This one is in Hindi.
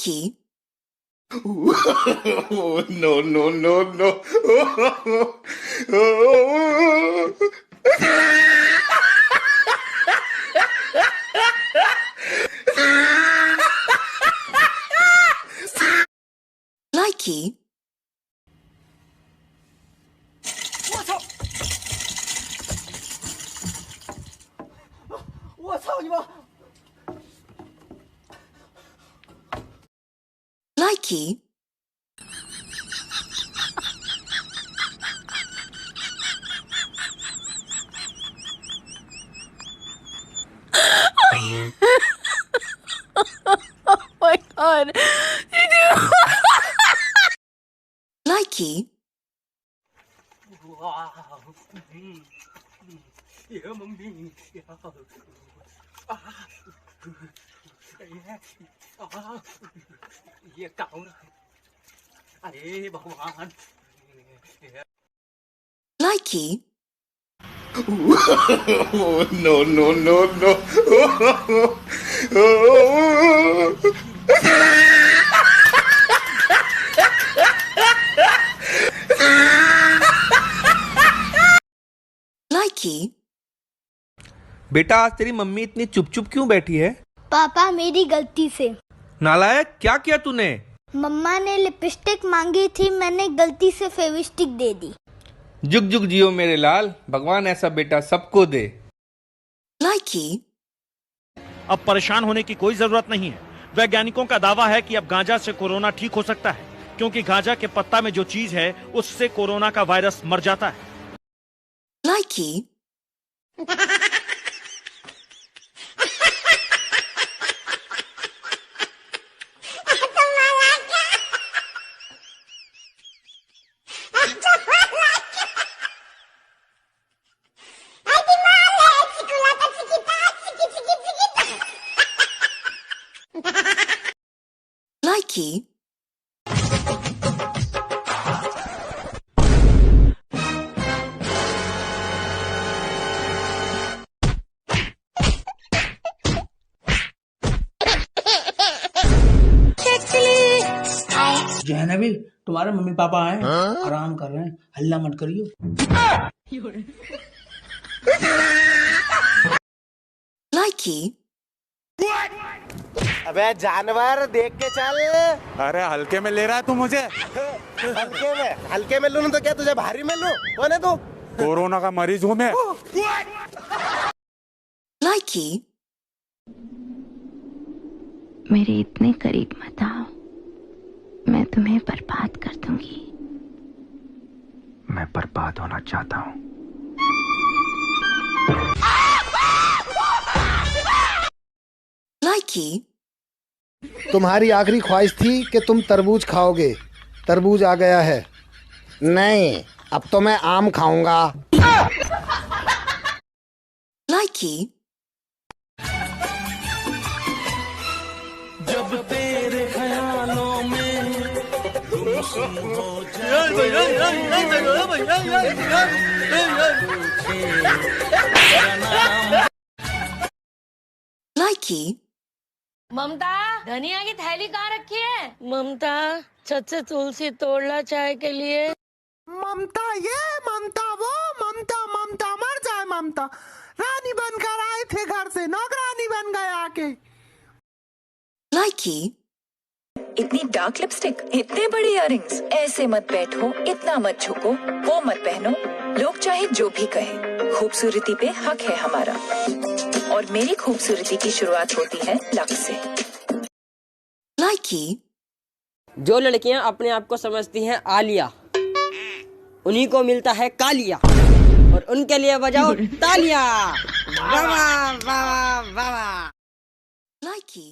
Likey. No, no, no, no. Likey. 我操你妈！ Likey. Oh my god. Likey. ये काउन अरे भगवान Likey. No, no, no, no. Likey. बेटा आज तेरी मम्मी इतनी चुप चुप क्यों बैठी है? पापा मेरी गलती से। नालायक, क्या किया तूने? मम्मा ने लिपस्टिक मांगी थी, मैंने गलती से फेविस्टिक दे दी। जुग जुग जियो मेरे लाल, भगवान ऐसा बेटा सबको दे। Likey. अब परेशान होने की कोई जरूरत नहीं है। वैज्ञानिकों का दावा है कि अब गांजा से कोरोना ठीक हो सकता है, क्योंकि गांजा के पत्ता में जो चीज है उससे कोरोना का वायरस मर जाता है। Likey. Likey. जहनवी, तुम्हारे मम्मी पापा आए, आराम कर रहे हैं, हल्ला मत करियो। Likey. अबे जानवर देख के चल। अरे हल्के में ले रहा है तू मुझे? हल्के में लूं तो क्या तुझे भारी में लूं? कौन है तू? कोरोना का मरीज हूँ मैं। Likey. मेरे इतने करीब मत आओ, मैं तुम्हें बर्बाद कर दूंगी। मैं बर्बाद होना चाहता हूँ। Likey. तुम्हारी आखिरी ख्वाहिश थी कि तुम तरबूज खाओगे, तरबूज आ गया है। नहीं, अब तो मैं आम खाऊंगा। Likey. जब तेरे ख्यालों में गुमसुम हो Likey. ममता, धनिया की थैली कहाँ रखी है? ममता, छत से तुलसी तोड़ ला चाय के लिए। ममता ये, ममता वो, ममता ममता मर जाए ममता। रानी बनकर आए थे घर से, नौकरानी बन गए आके। Likey. इतनी डार्क लिपस्टिक, इतने बड़े इयररिंग्स, ऐसे मत बैठो, इतना मत झुको, वो मत पहनो। लोग चाहे जो भी कहे, खूबसूरती पे हक है हमारा, और मेरी खूबसूरती की शुरुआत होती है लक्स से। Likey. जो लड़कियां अपने आप को समझती हैं आलिया, उन्हीं को मिलता है कालिया, और उनके लिए बजाओ तालियां। वाह वाह वाह वाह। Likey.